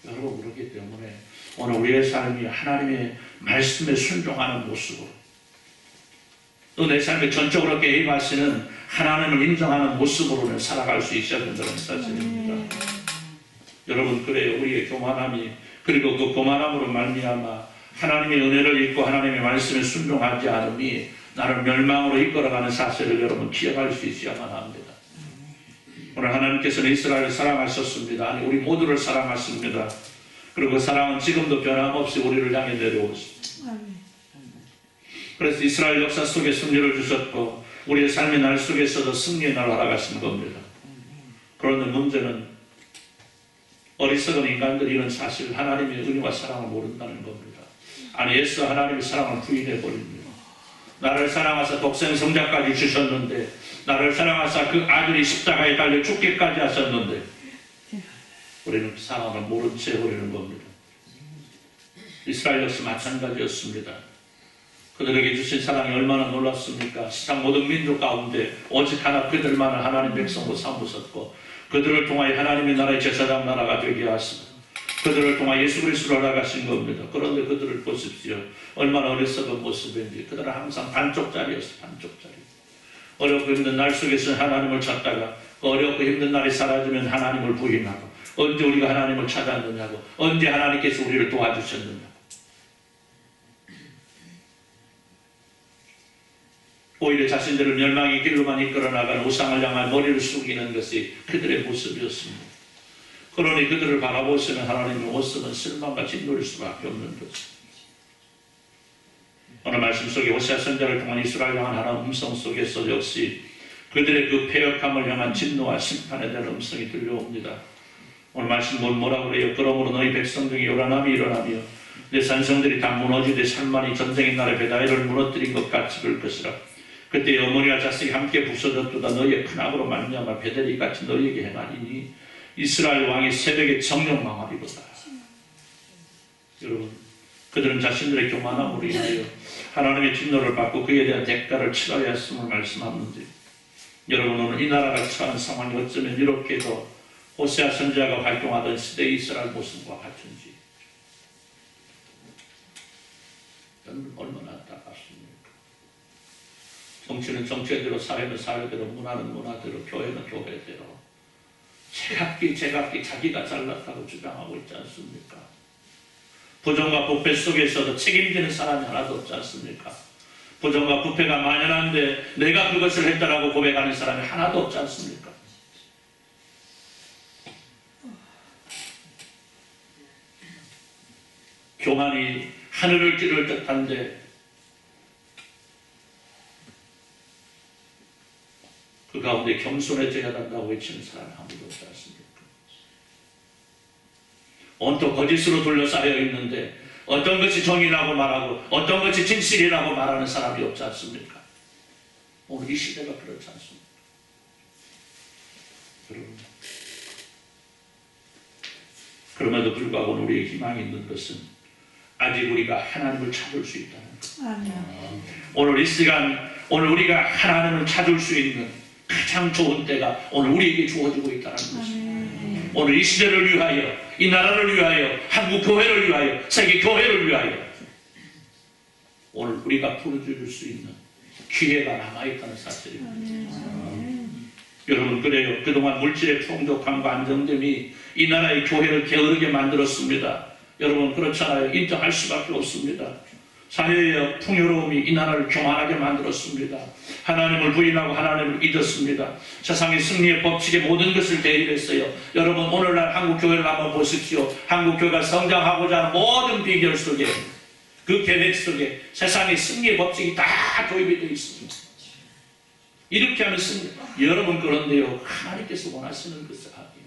여러분 그렇기 때문에 오늘 우리의 삶이 하나님의 말씀에 순종하는 모습으로 또 내 삶에 전적으로 개입하시는 하나님을 인정하는 모습으로는 살아갈 수 있어야 된다는 사실입니다. 여러분 그래요. 우리의 교만함이 그리고 그 교만함으로 말미암아 하나님의 은혜를 잊고 하나님의 말씀에 순종하지 않음이 나를 멸망으로 이끌어가는 사실을 여러분 기억할 수 있어야만 합니다. 오늘 하나님께서는 이스라엘을 사랑하셨습니다. 아니 우리 모두를 사랑하십니다. 그리고 그 사랑은 지금도 변함없이 우리를 향해 내려오고 있습니다. 그래서 이스라엘 역사 속에 승리를 주셨고 우리의 삶의 날 속에서도 승리의 날을 허락하신 겁니다. 그런데 문제는 어리석은 인간들이 이런 사실 하나님의 은혜와 사랑을 모른다는 겁니다. 아니 예수 하나님의 사랑을 부인해버립니다. 나를 사랑하사 독생 성자까지 주셨는데 나를 사랑하사 그 아들이 십자가에 달려 죽기까지 하셨는데 우리는 그 사랑을 모른 채 해버리는 겁니다. 이스라엘 역시 마찬가지였습니다. 그들에게 주신 사랑이 얼마나 놀랐습니까? 세상 모든 민족 가운데 오직 하나 그들만을 하나님 백성으로 삼으셨고 그들을 통하여 하나님의 나라의 제사장 나라가 되게 하시고 그들을 통하여 예수 그리스도를 나가신 겁니다. 그런데 그들을 보십시오. 얼마나 어리석은 모습인지. 그들은 항상 반쪽짜리였어요. 반쪽짜리. 어렵고 힘든 날 속에서 하나님을 찾다가 그 어렵고 힘든 날이 사라지면 하나님을 부인하고 언제 우리가 하나님을 찾았느냐고 언제 하나님께서 우리를 도와주셨느냐고 오히려 자신들을 멸망의 길로만 이끌어 나가는 우상을 향한 머리를 숙이는 것이 그들의 모습이었습니다. 그러니 그들을 바라보시는 하나님의 모습은 실망과 진노일 수밖에 없는 것입니다. 오늘 말씀 속에 호세아 선지자를 통한 이스라엘 향한 하나님의 음성 속에서 역시 그들의 그 패역함을 향한 진노와 심판에 대한 음성이 들려옵니다. 오늘 말씀 뭐라고 그래요? 그러므로 너희 백성 중에 요란함이 일어나며 내 산성들이 다 무너지되 산만이 전쟁의 날에 베다이를 무너뜨린 것 같이 그럴 것이라. 그때 어머니와 자식이 함께 부서졌도다. 너희의 큰 악으로 말미암아 베델이 같이 너희에게 행하리니 이스라엘 왕이 새벽에 정령 망하리로다. 여러분 그들은 자신들의 교만함으로 인하여 하나님의 진노를 받고 그에 대한 대가를 치러야 했음을 말씀하는데 여러분, 오늘 이 나라가 처한 상황이 어쩌면 이렇게도 호세아 선지자가 활동하던 시대의 이스라엘 모습과 같은지 여러분, 얼마나 안타깝습니까? 정치는 정치대로, 사회는 사회대로, 문화는 문화대로, 교회는 교회대로 제각기 자기가 잘났다고 주장하고 있지 않습니까? 부정과 부패 속에서도 책임지는 사람이 하나도 없지 않습니까? 부정과 부패가 만연한데 내가 그것을 했다라고 고백하는 사람이 하나도 없지 않습니까? 교만이 하늘을 찌를 듯한데 그 가운데 겸손해져야 한다고 외치는 사람이 아무도 없지 않습니까? 온통 거짓으로 둘러싸여 있는데 어떤 것이 정의라고 말하고 어떤 것이 진실이라고 말하는 사람이 없지 않습니까? 오늘 이 시대가 그렇지 않습니까? 여러분, 그럼에도 불구하고 우리의 희망이 있는 것은 아직 우리가 하나님을 찾을 수 있다는 것. 아멘. 오늘 이 시간, 오늘 우리가 하나님을 찾을 수 있는 가장 좋은 때가 오늘 우리에게 주어지고 있다는 것입니다. 오늘 이 시대를 위하여, 이 나라를 위하여, 한국 교회를 위하여, 세계 교회를 위하여 오늘 우리가 풀어줄 수 있는 기회가 남아있다는 사실입니다. 여러분, 그래요. 그동안 물질의 풍족함과 안정됨이 이 나라의 교회를 게으르게 만들었습니다. 여러분, 그렇잖아요. 인정할 수밖에 없습니다. 사회의 풍요로움이 이 나라를 교만하게 만들었습니다. 하나님을 부인하고 하나님을 잊었습니다. 세상의 승리의 법칙에 모든 것을 대입했어요. 여러분, 오늘날 한국 교회를 한번 보십시오. 한국 교회가 성장하고자 하는 모든 비결 속에, 그 계획 속에 세상의 승리의 법칙이 다 도입이 되어 있습니다. 이렇게 하면 승리. 여러분, 그런데요, 하나님께서 원하시는 것을 하기,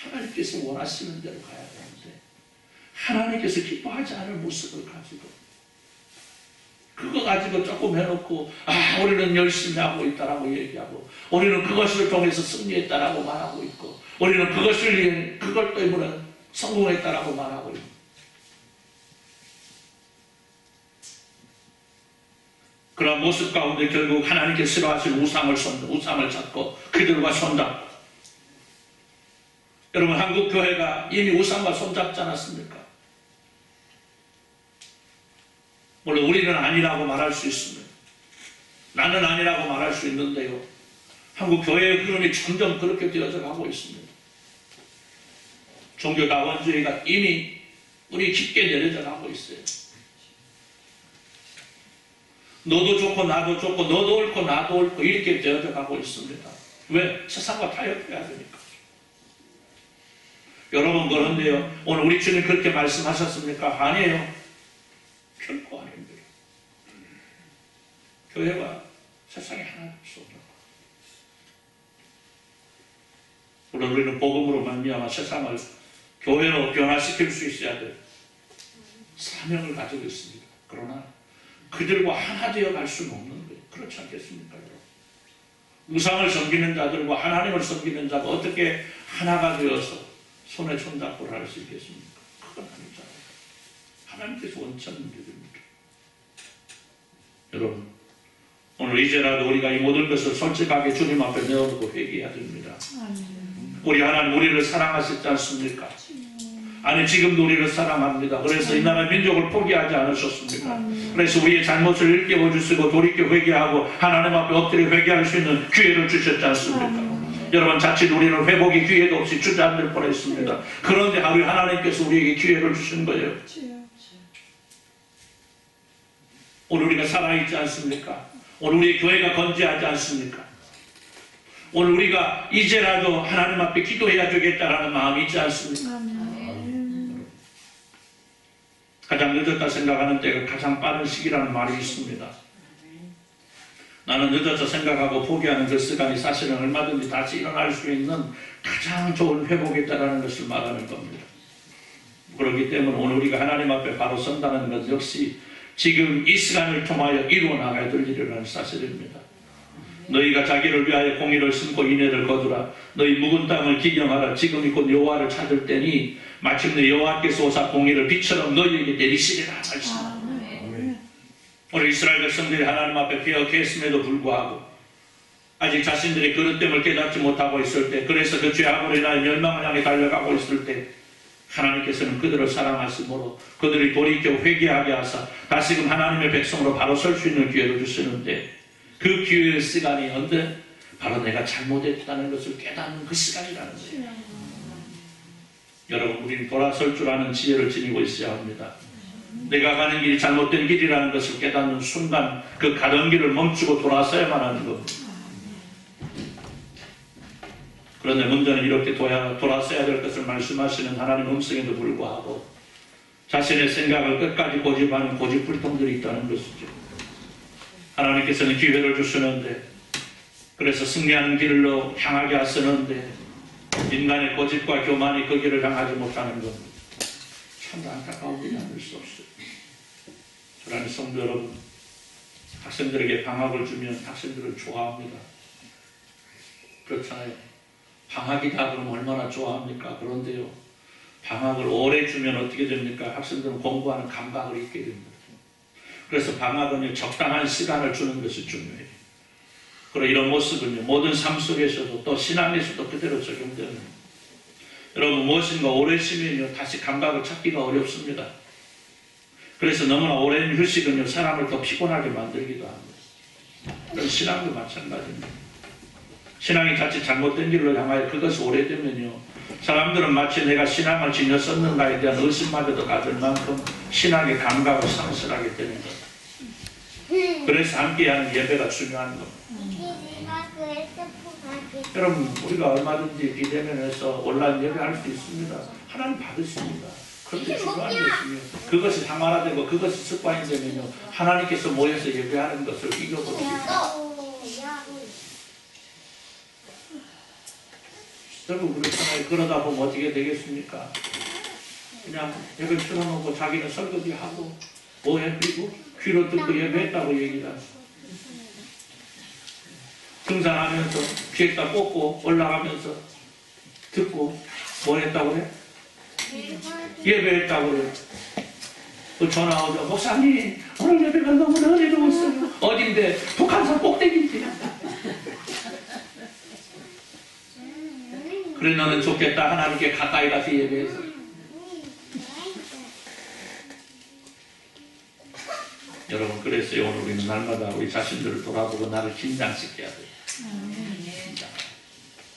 하나님께서 원하시는 대로 가야 되는데 하나님께서 기뻐하지 않을 모습을 가지고 그거 가지고 조금 해놓고 우리는 열심히 하고 있다라고 얘기하고 우리는 그것을 통해서 승리했다라고 말하고 있고 우리는 그것 때문에 성공했다라고 말하고 있고 그런 모습 가운데 결국 하나님께 싫어하시는 우상을 찾고 그들과 손잡고 여러분, 한국 교회가 이미 우상과 손잡지 않았습니까? 물론 우리는 아니라고 말할 수 있습니다. 나는 아니라고 말할 수 있는데요. 한국 교회의 흐름이 점점 그렇게 되어져 가고 있습니다. 종교다원주의가 이미 우리 깊게 내려져 가고 있어요. 너도 좋고 나도 좋고 너도 옳고 나도 옳고 이렇게 되어져 가고 있습니다. 왜? 세상과 타협해야 되니까. 여러분, 그런데요, 오늘 우리 주님 그렇게 말씀하셨습니까? 아니에요. 결코 아닙니다. 교회가 세상에 하나도 없습니다. 물론 우리는 복음으로 말미암아 세상을 교회로 변화시킬 수 있어야 될 사명을 가지고 있습니다. 그러나 그들과 하나 되어 갈 수는 없는 거예요. 그렇지 않겠습니까, 여러분? 우상을 섬기는 자들과 하나님을 섬기는 자가 어떻게 하나가 되어서 손에 손잡고 할 수 있겠습니까? 그건 아니잖아요. 하나님께서 원치 않는 일입니다. 여러분, 오늘 이제라도 우리가 이 모든 것을 솔직하게 주님 앞에 내어놓고 회개해야 됩니다. 우리 하나님 우리를 사랑하셨지 않습니까? 아니, 지금도 우리를 사랑합니다. 그래서 이 나라 민족을 포기하지 않으셨습니까? 그래서 우리의 잘못을 일깨워 주시고 돌이켜 회개하고 하나님 앞에 엎드려 회개할 수 있는 기회를 주셨지 않습니까? 여러분, 자칫 우리는 회복의 기회도 없이 주저앉을 뻔했습니다. 그런데 하루 하나님께서 우리에게 기회를 주신 거예요. 오늘 우리가 살아있지 않습니까? 오늘 우리 교회가 건재하지 않습니까? 오늘 우리가 이제라도 하나님 앞에 기도해야 되겠다라는 마음이 있지 않습니까? 가장 늦었다 생각하는 때가 가장 빠른 시기라는 말이 있습니다. 나는 늦어서 생각하고 포기하는 그 시간이 사실은 얼마든지 다시 일어날 수 있는 가장 좋은 회복이다라는 것을 말하는 겁니다. 그렇기 때문에 오늘 우리가 하나님 앞에 바로 선다는 것 역시 지금 이 시간을 통하여 이루어 나가야 될 일이라는 사실입니다. 너희가 자기를 위하여 공의를 심고 인애를 거두라. 너희 묵은 땅을 기경하라. 지금이 곧 여호와를 찾을 때니 마침내 여호와께서 오사 공의를 비처럼 너희에게 내리시리라 말씀합니다. 오늘 이스라엘 백성들이 하나님 앞에 배역했음에도 불구하고 아직 자신들의 그릇됨을 깨닫지 못하고 있을 때, 그래서 그 죄악으로 인하여 멸망을 향해 달려가고 있을 때, 하나님께서는 그들을 사랑하심으로 그들이 돌이켜 회개하게 하사 다시금 하나님의 백성으로 바로 설 수 있는 기회를 주시는데, 그 기회의 시간이 언제? 바로 내가 잘못했다는 것을 깨닫는 그 시간이라는 거예요. 여러분, 우리는 돌아설 줄 아는 지혜를 지니고 있어야 합니다. 내가 가는 길이 잘못된 길이라는 것을 깨닫는 순간 그 가던 길을 멈추고 돌아서야만 하는 겁니다. 그런데 먼저는 이렇게 돌아서야 될 것을 말씀하시는 하나님 음성에도 불구하고 자신의 생각을 끝까지 고집하는 고집불통들이 있다는 것이죠. 하나님께서는 기회를 주시는데, 그래서 승리하는 길로 향하게 하시는데 인간의 고집과 교만이 그 길을 향하지 못하는 겁니다. 참 안타까운 일이 아닐 수 없어요. 사랑하는 성도 여러분, 학생들에게 방학을 주면 학생들은 좋아합니다. 그렇잖아요. 방학이다 그러면 얼마나 좋아합니까? 그런데요, 방학을 오래 주면 어떻게 됩니까? 학생들은 공부하는 감각을 잃게 됩니다. 그래서 방학은 적당한 시간을 주는 것이 중요해요. 그리고 이런 모습은요, 모든 삶 속에서도 또 신앙에서도 그대로 적용됩니다. 여러분, 무엇인가 오래 쉬면요, 다시 감각을 찾기가 어렵습니다. 그래서 너무나 오랜 휴식은요, 사람을 더 피곤하게 만들기도 합니다. 그런 신앙도 마찬가지입니다. 신앙이 자칫 잘못된 길로 향하여 그것이 오래되면요, 사람들은 마치 내가 신앙을 지녔었는가에 대한 의심마저도 가질 만큼 신앙의 감각을 상실하게 되는 것. 그래서 함께하는 예배가 중요한 겁니다. 여러분, 우리가 얼마든지 비대면에서 온라인 예배할 수 있습니다. 하나님 받으십니다. 그런데 중요한 것은요, 그것이 상활화되고 그것이 습관이 되면요, 하나님께서 모여서 예배하는 것을 잊어버립니다. 여러분, 그렇잖아요. 그러다 보면 어떻게 되겠습니까? 그냥 예배 틀어놓고 자기는 설거지하고 뭐해? 그리고 귀로 듣고 예배했다고 얘기를 하죠. 등산하면서 귀에다 꽂고 올라가면서 듣고 뭐 했다고 그래? 예배했다고 그래. 그 전화 오죠. 목사님, 오늘 예배가 너무나 은혜로웠어요. 어딘데? 북한산 꼭대기인데. 그래, 너는 좋겠다. 하나님께 가까이 가서 예배해서. 여러분, 그래서 오늘 우리는 날마다 우리 자신들을 돌아보고 나를 긴장시켜야 돼요.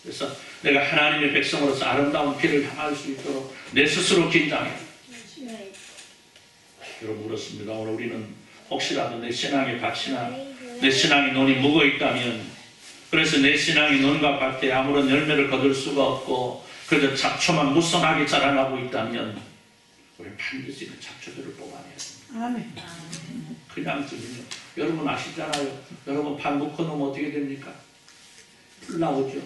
그래서 내가 하나님의 백성으로서 아름다운 길을 향할 수 있도록 내 스스로 긴장해요. 여러분, 그렇습니다. 오늘 우리는 혹시라도 내 신앙의 밭이나 내 신앙의 논이 묵어 있다면, 그래서 내 신앙이 논과 밭에 아무런 열매를 거둘 수가 없고 그저 잡초만 무성하게 자라나고 있다면, 우리는 반드시 그 잡초들을 뽑아내야 됩니다. 아멘. 그냥 두면요, 여러분 아시잖아요. 여러분 판 묶어놓으면 어떻게 됩니까? 풀 나오죠.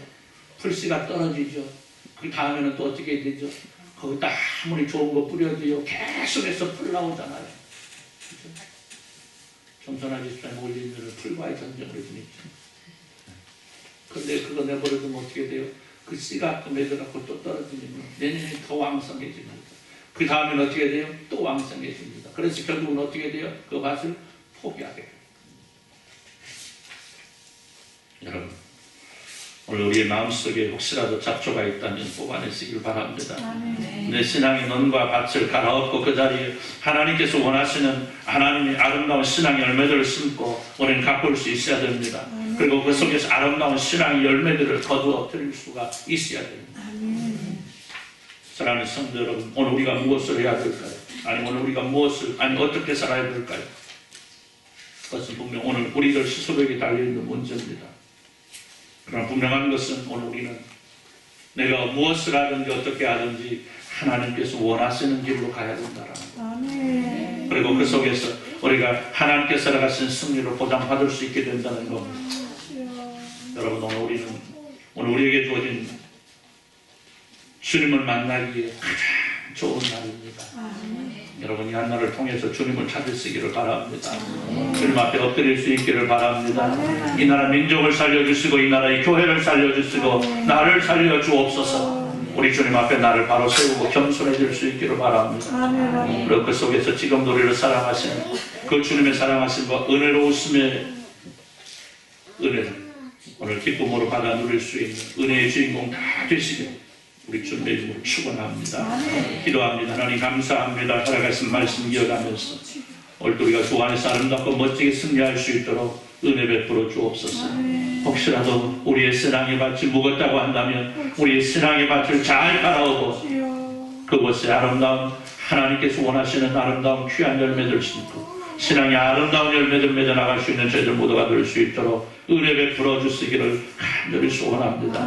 풀씨가 떨어지죠. 그 다음에는 또 어떻게 되죠? 거기다 아무리 좋은 거 뿌려도요, 계속해서 풀 나오잖아요. 그렇죠? 겸손한 집사님 올리면은 풀과의 전쟁을 지냈죠. 근데 그거 내버려두면 어떻게 돼요? 그 씨가 또 맺어갖고 또 떨어지면 내년에 더 왕성해집니다. 그 다음에는 어떻게 돼요? 또 왕성해집니다. 그래서 결국은 어떻게 돼요? 그 밭을 포기하게 돼요. 여러분, 오늘 우리의 마음속에 혹시라도 잡초가 있다면 뽑아내시길 바랍니다. 내 신앙의 논과 밭을 갈아엎고 그 자리에 하나님께서 원하시는 하나님의 아름다운 신앙의 열매들을 심고 우리는 가꿀 수 있어야 됩니다. 그리고 그 속에서 아름다운 신앙의 열매들을 거두어 드릴 수가 있어야 됩니다. 사랑하는 성도 여러분, 오늘 우리가 무엇을 해야 될까요? 아니, 오늘 우리가 어떻게 살아야 될까요? 그것은 분명 오늘 우리들 스스로에게 달려있는 문제입니다. 그러나 분명한 것은 오늘 우리는 내가 무엇을 하든지 어떻게 하든지 하나님께서 원하시는 길로 가야 된다는 것. 그리고 그 속에서 우리가 하나님께서 나가신 승리를 보장받을 수 있게 된다는 겁니다. 여러분, 오늘 우리에게 주어진 주님을 만나기에 가장 좋은 날입니다. 여러분, 이 한 날을 통해서 주님을 찾으시기를 바랍니다. 주님 앞에 엎드릴 수 있기를 바랍니다. 이 나라 민족을 살려주시고 이 나라의 교회를 살려주시고 나를 살려주옵소서. 우리 주님 앞에 나를 바로 세우고 겸손해질 수 있기를 바랍니다. 그리고 그 속에서 지금도 우리를 사랑하시는 그 주님의 사랑하심과 은혜로우심의 은혜를 오늘 기쁨으로 받아 누릴 수 있는 은혜의 주인공 다 되시길 우리 주님의 이름으로 축원합니다. 기도합니다. 하나님 감사합니다. 살아가신 말씀 이어가면서 오늘도 우리가 주 안에서 아름답고 멋지게 승리할 수 있도록 은혜 베풀어 주옵소서. 혹시라도 우리의 신앙의 밭이 묵었다고 한다면 우리의 신앙의 밭을 잘 바라보고 그곳에 아름다운 하나님께서 원하시는 아름다운 귀한 열매들 심고 신앙의 아름다운 열매들 맺어 나갈 수 있는 저희들 모두가 될 수 있도록 은혜 베풀어 주시기를 간절히 소원합니다.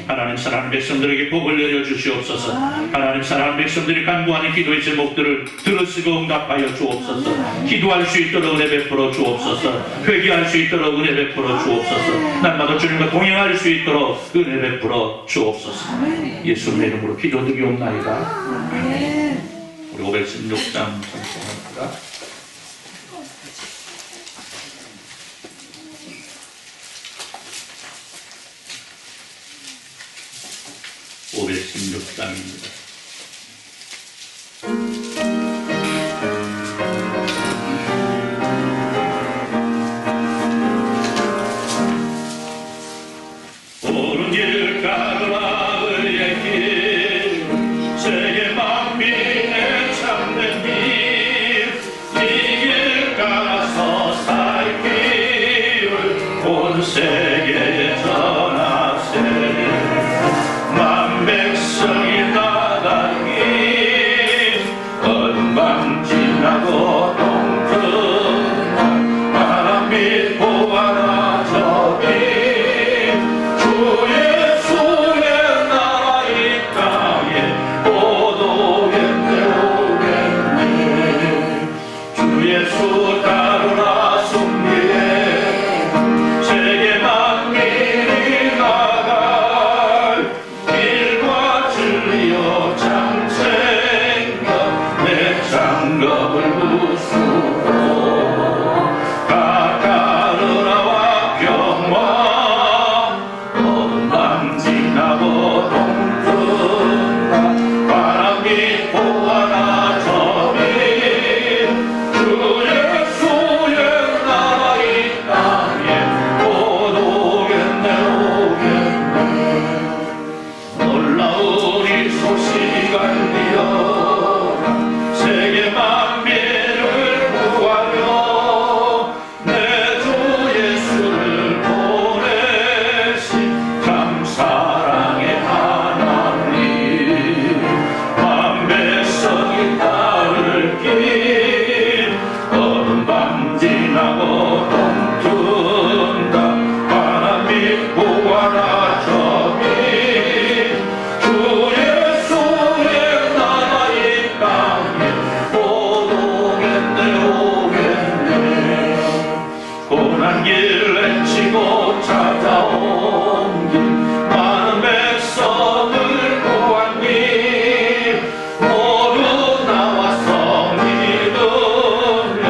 하나님 사랑하는 백성들에게 복을 내려 주시옵소서. 하나님 사랑하는 백성들이 간구하는 기도의 제목들을 들으시고 응답하여 주옵소서. 기도할 수 있도록 은혜 베풀어 주옵소서. 회개할 수 있도록 은혜 베풀어 주옵소서. 날마다 주님과 동행할 수 있도록 은혜 베풀어 주옵소서. 예수님의 이름으로 기도드리옵나이다. 우리 516장 찬송합니다. 516장입니다. 오른 길 가로라 의의 길 세계 만민의 참된 길 이 길 가서 살 길을 온 세계에 전하세 백성이 나가기 언방 지나고 동등한 바람이 보아라 저기 주 예수의 나라 이 땅에 오도겠네 오겠네 주 예수 따르라 승리해 세계 만민이 나갈 장갑을 부수고 가까르나와 경화 언방 지나고 동등한 바람이 보아라 저기 주 예수의 나라 이 땅에 오겠네 오겠네 놀라운 이 소식 알리어 세계 만민을 구하려 내 주 예수를 보내신 참 사랑의 하나님 만 백성이 따를 길 어둠 밤 지나고 동튼다 바람이 보아라 저기 주 예수의 나라 이 땅에 고난 길 헤치고 찾아온 길 많은 백성을 구한 길 모두 나와서 믿으며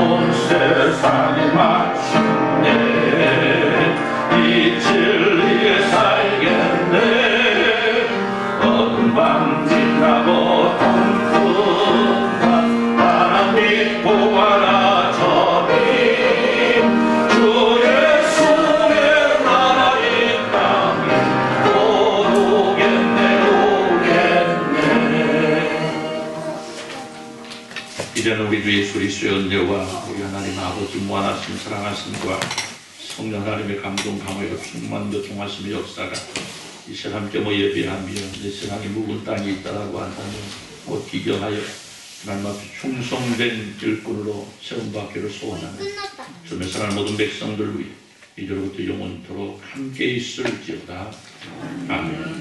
온 세상이 마침내 이 진리에 살겠네 어둠 밤 지나고 동튼한 바람이 보아라 저기 주 예수의 나라 이 땅에 오겠네 이제는 우리 주 예수 그리스도의 은혜와 우리 하나님 아버지 무한하심 사랑하심과 성령 하나님의 감동 강화로 충만도 동하심의 역사가 이 시간 함께 모여 예배하며 내 신앙이 묵은 땅이 있다라고 한다면 곧 기경하여 하나님 앞에 충성된 일꾼으로 세움받기를 소원합니다. 주님의 사랑하는 모든 백성들 위해 이제로부터 영원토록 함께 있을지어다. 아멘.